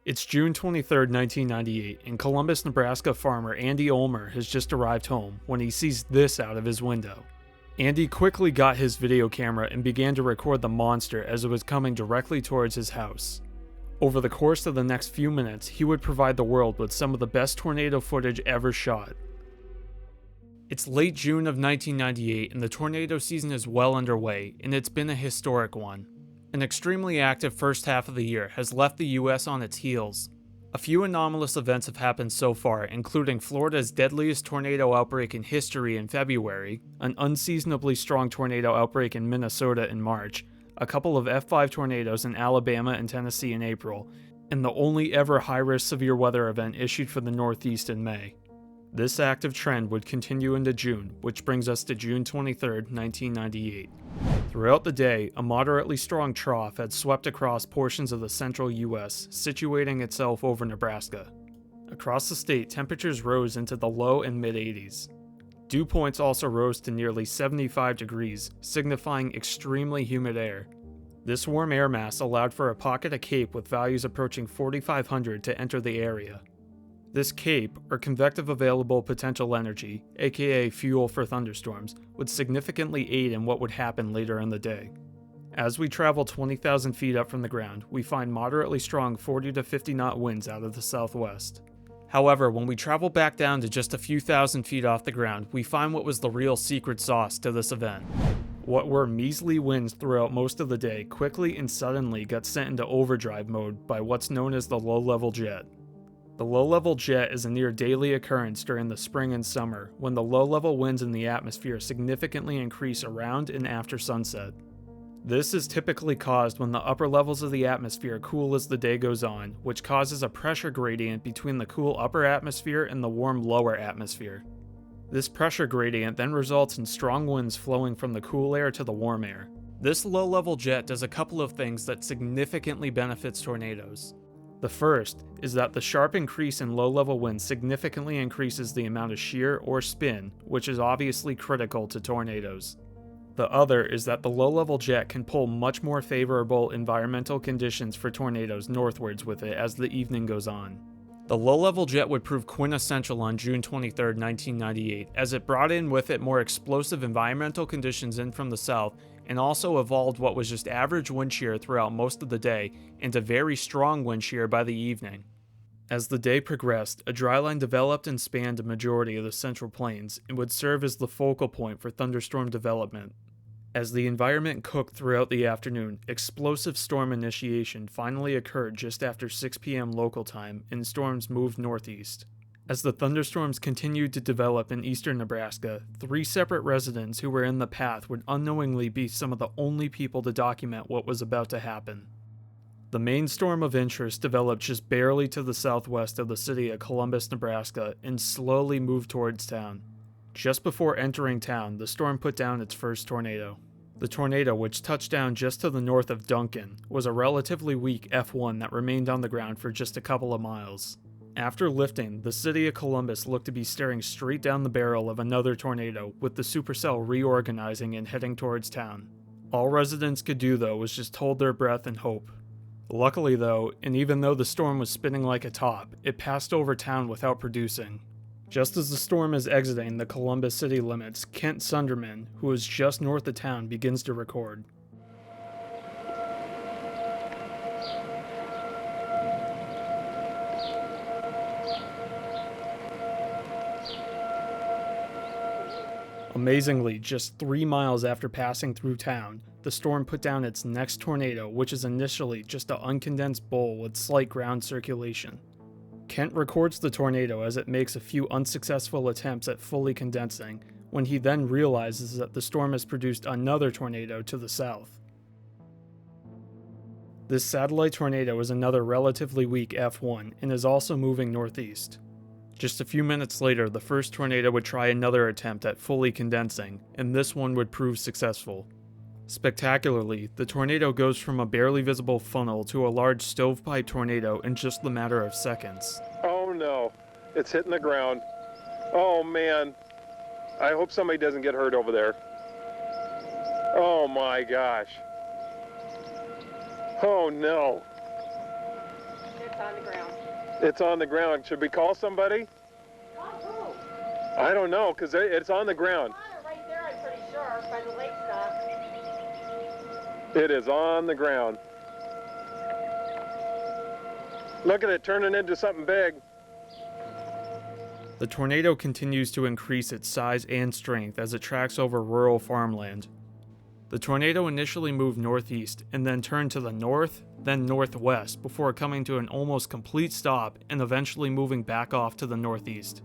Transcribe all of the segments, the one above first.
It's June 23, 1998, and Columbus, Nebraska farmer Andy Ulmer has just arrived home when he sees this out of his window. Andy quickly got his video camera and began to record the monster as it was coming directly towards his house. Over the course of the next few minutes, he would provide the world with some of the best tornado footage ever shot. It's late June of 1998 and the tornado season is well underway, and it's been a historic one. An extremely active first half of the year has left the US on its heels. A few anomalous events have happened so far, including Florida's deadliest tornado outbreak in history in February, an unseasonably strong tornado outbreak in Minnesota in March, a couple of F5 tornadoes in Alabama and Tennessee in April, and the only ever high-risk severe weather event issued for the Northeast in May. This active trend would continue into June, which brings us to June 23, 1998. Throughout the day, a moderately strong trough had swept across portions of the central US, situating itself over Nebraska. Across the state, temperatures rose into the low and mid-80s. Dew points also rose to nearly 75 degrees, signifying extremely humid air. This warm air mass allowed for a pocket of CAPE with values approaching 4,500 to enter the area. This CAPE, or convective available potential energy, aka fuel for thunderstorms, would significantly aid in what would happen later in the day. As we travel 20,000 feet up from the ground, we find moderately strong 40 to 50 knot winds out of the southwest. However, when we travel back down to just a few thousand feet off the ground, we find what was the real secret sauce to this event. What were measly winds throughout most of the day quickly and suddenly got sent into overdrive mode by what's known as the low-level jet. The low-level jet is a near daily occurrence during the spring and summer, when the low-level winds in the atmosphere significantly increase around and after sunset. This is typically caused when the upper levels of the atmosphere cool as the day goes on, which causes a pressure gradient between the cool upper atmosphere and the warm lower atmosphere. This pressure gradient then results in strong winds flowing from the cool air to the warm air. This low-level jet does a couple of things that significantly benefits tornadoes. The first is that the sharp increase in low-level winds significantly increases the amount of shear or spin, which is obviously critical to tornadoes. The other is that the low-level jet can pull much more favorable environmental conditions for tornadoes northwards with it as the evening goes on. The low-level jet would prove quintessential on June 23, 1998, as it brought in with it more explosive environmental conditions in from the south and also evolved what was just average wind shear throughout most of the day into very strong wind shear by the evening. As the day progressed, a dry line developed and spanned a majority of the Central Plains and would serve as the focal point for thunderstorm development. As the environment cooked throughout the afternoon, explosive storm initiation finally occurred just after 6 p.m. local time and storms moved northeast. As the thunderstorms continued to develop in eastern Nebraska, 3 separate residents who were in the path would unknowingly be some of the only people to document what was about to happen. The main storm of interest developed just barely to the southwest of the city of Columbus, Nebraska, and slowly moved towards town. Just before entering town, the storm put down its first tornado. The tornado, which touched down just to the north of Duncan, was a relatively weak F1 that remained on the ground for just a couple of miles. After lifting, the city of Columbus looked to be staring straight down the barrel of another tornado, with the supercell reorganizing and heading towards town. All residents could do, though, was just hold their breath and hope. Luckily, though, and even though the storm was spinning like a top, it passed over town without producing. Just as the storm is exiting the Columbus city limits, Kent Sunderman, who is just north of town, begins to record. Amazingly, just 3 miles after passing through town, the storm put down its next tornado, which is initially just an uncondensed bowl with slight ground circulation. Kent records the tornado as it makes a few unsuccessful attempts at fully condensing, when he then realizes that the storm has produced another tornado to the south. This satellite tornado is another relatively weak F1 and is also moving northeast. Just a few minutes later, the first tornado would try another attempt at fully condensing, and this one would prove successful. Spectacularly, the tornado goes from a barely visible funnel to a large stovepipe tornado in just the matter of seconds. Oh no, it's hitting the ground. Oh man, I hope somebody doesn't get hurt over there. Oh my gosh. Oh no. It's on the ground. It's on the ground. Should we call somebody? Call who? I don't know, because it's on the ground. On it right there, I'm pretty sure, by the lake dock. It is on the ground. Look at it turning into something big. The tornado continues to increase its size and strength as it tracks over rural farmland. The tornado initially moved northeast and then turned to the north, then northwest, before coming to an almost complete stop and eventually moving back off to the northeast.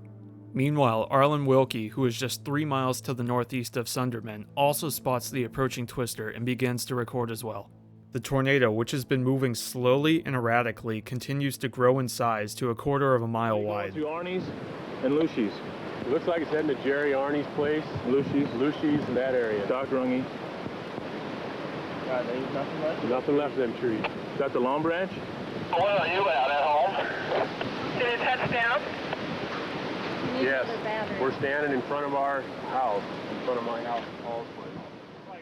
Meanwhile, Arlen Wilkie, who is just 3 miles to the northeast of Sunderman, also spots the approaching twister and begins to record as well. The tornado, which has been moving slowly and erratically, continues to grow in size to 1/4 of a mile wide. To Arnie's and Lucy's. It looks like it's heading to Jerry Arnie's place. Lucy's in that area. Doc Runge. God, there's nothing left? Nothing left of them trees. Is that the Long Branch? Well, you out at home? Did it touch down? Yes. We're standing in front of our house, in front of my house.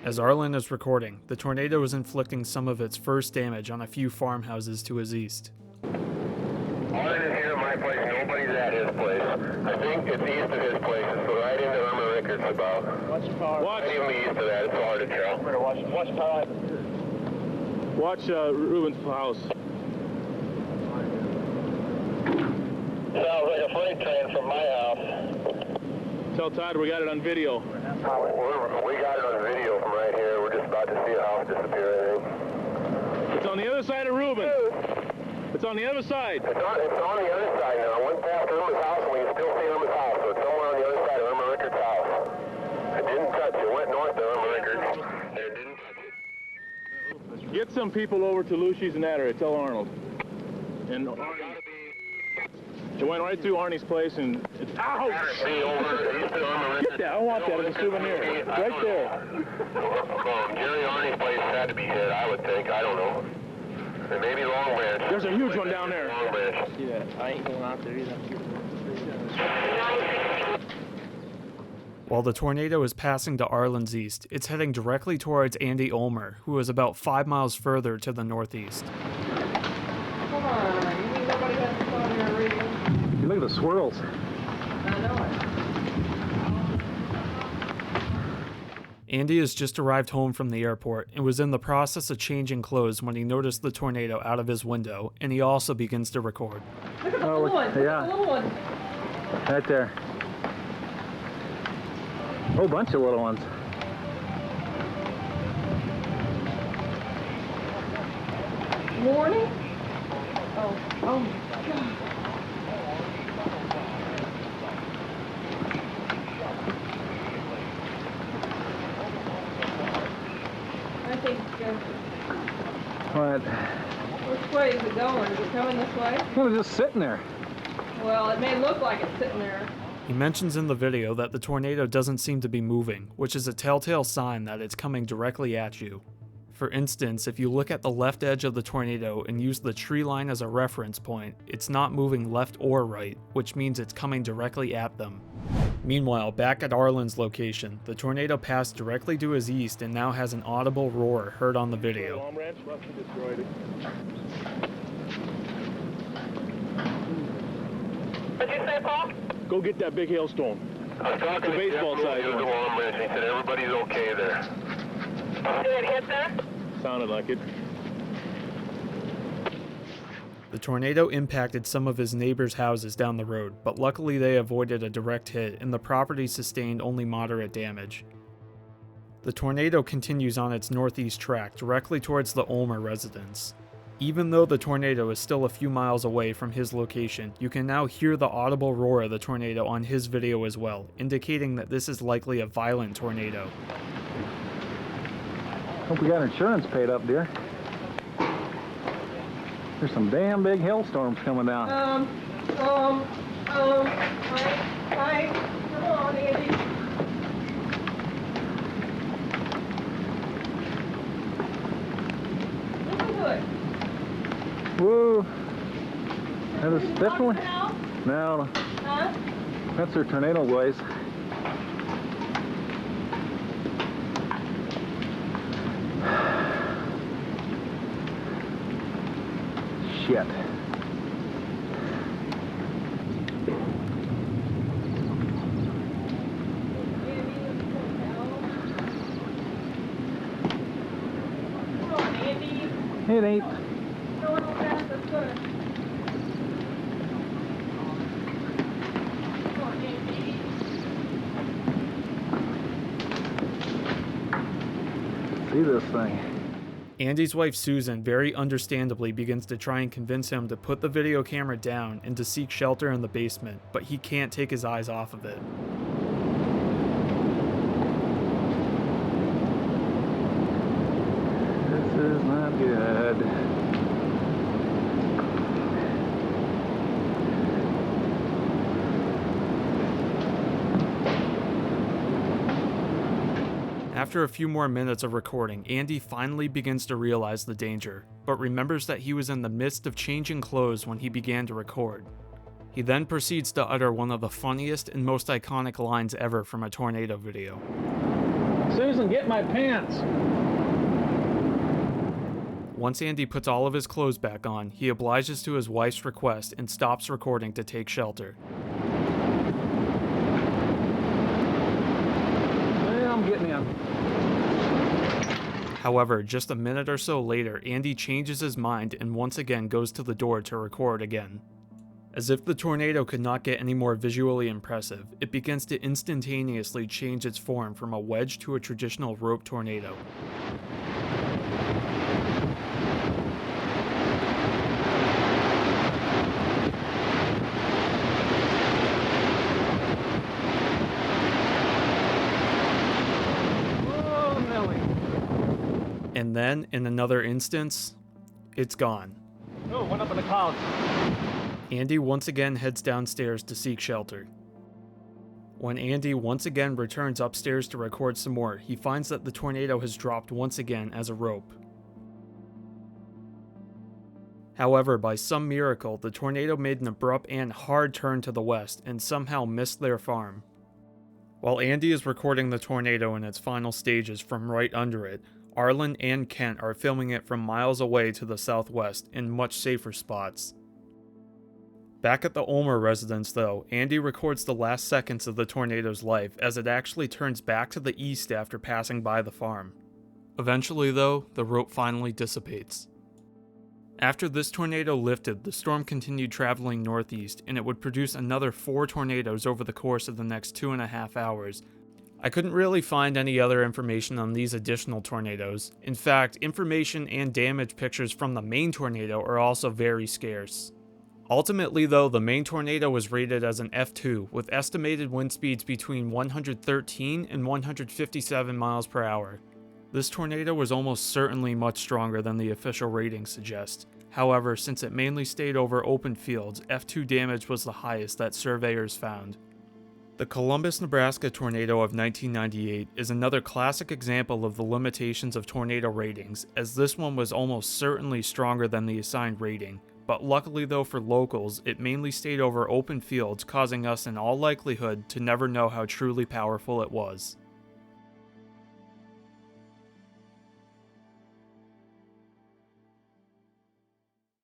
As Arlen is recording, the tornado is inflicting some of its first damage on a few farmhouses to his east. Arlen is here at my place. Nobody's at his place. I think it's east of his place. It's right into Irma Rickards about. Watch the power. Watch. Right even east of that. It's hard to tell. Better watch power. Watch Ruben's house. Sounds like a freight train from my house. Tell Todd we got it on video. We got it on video from right here. We're just about to see a house disappear, I think. It's on the other side of Ruben. It's on the other side. It's on the other side now. I went past Irma's house and we can still see Irma's house. So it's somewhere on the other side of Irma Rickards' house. It didn't touch it. It went north of Irma Rickards. And it didn't touch it. Get some people over to Lucy's in that area. Tell Arnold. And Arnie. It went right through Arnie's place and it's ow! Get that! I want that as a souvenir. Right there. Jerry Arnie's place had to be hit, I would think. I don't know. And maybe Long Branch. There's a huge one down there. Long Branch. See that? I ain't going out there either. While the tornado is passing to Arlen's east, it's heading directly towards Andy Ulmer, who is about 5 miles further to the northeast. Come on, you mean nobody has to phone here reading? Look at the swirls. I know it. Andy has just arrived home from the airport and was in the process of changing clothes when he noticed the tornado out of his window, and he also begins to record. Look at the little one. yeah. Look at the little one. Right there. A whole bunch of little ones. Morning? Oh my God. I think, What? which way is it going? Is it coming this way? Well, it's just sitting there. Well, it may look like it's sitting there. He mentions in the video that the tornado doesn't seem to be moving, which is a telltale sign that it's coming directly at you. For instance, if you look at the left edge of the tornado and use the tree line as a reference point, it's not moving left or right, which means it's coming directly at them. Meanwhile, back at Arlen's location, the tornado passed directly to his east and now has an audible roar heard on the video. Long Branch must have destroyed it. What'd you say, Paul? Go get that big hailstone. I was talking The to baseball Jeff size Moody of the one. Long Branch. He said everybody's okay there. Did it hit there? Sounded like it. The tornado impacted some of his neighbors' houses down the road, but luckily they avoided a direct hit and the property sustained only moderate damage. The tornado continues on its northeast track directly towards the Ulmer residence. Even though the tornado is still a few miles away from his location, you can now hear the audible roar of the tornado on his video as well, indicating that this is likely a violent tornado. Hope we got insurance paid up, dear. There's some damn big hailstorms coming down. Hi. Come on, Andy. Listen to it. Whoa. That is definitely. Now? No, Huh? that's their tornado boys. Shit. underneath. Going fast, that's good. Come on, Andy. See this thing. Andy's wife Susan very understandably begins to try and convince him to put the video camera down and to seek shelter in the basement, but he can't take his eyes off of it. This is not good. After a few more minutes of recording, Andy finally begins to realize the danger, but remembers that he was in the midst of changing clothes when he began to record. He then proceeds to utter one of the funniest and most iconic lines ever from a tornado video. Susan, get my pants! Once Andy puts all of his clothes back on, he obliges to his wife's request and stops recording to take shelter. Well, I'm getting in. However, just a minute or so later, Andy changes his mind and once again goes to the door to record again. As if the tornado could not get any more visually impressive, it begins to instantaneously change its form from a wedge to a traditional rope tornado. Oh, Nelly. And then, in another instance, it's gone. Oh, went up in the clouds. Andy once again heads downstairs to seek shelter. When Andy once again returns upstairs to record some more, he finds that the tornado has dropped once again as a rope. However, by some miracle, the tornado made an abrupt and hard turn to the west and somehow missed their farm. While Andy is recording the tornado in its final stages from right under it, Arlen and Kent are filming it from miles away to the southwest in much safer spots. Back at the Ulmer residence though, Andy records the last seconds of the tornado's life as it actually turns back to the east after passing by the farm. Eventually though, the rope finally dissipates. After this tornado lifted, the storm continued traveling northeast, and it would produce another 4 tornadoes over the course of the next 2.5 hours. I couldn't really find any other information on these additional tornadoes. In fact, information and damage pictures from the main tornado are also very scarce. Ultimately though, the main tornado was rated as an F2, with estimated wind speeds between 113 and 157 miles per hour. This tornado was almost certainly much stronger than the official ratings suggest. However, since it mainly stayed over open fields, F2 damage was the highest that surveyors found. The Columbus, Nebraska tornado of 1998 is another classic example of the limitations of tornado ratings, as this one was almost certainly stronger than the assigned rating, but luckily though for locals, it mainly stayed over open fields, causing us in all likelihood to never know how truly powerful it was.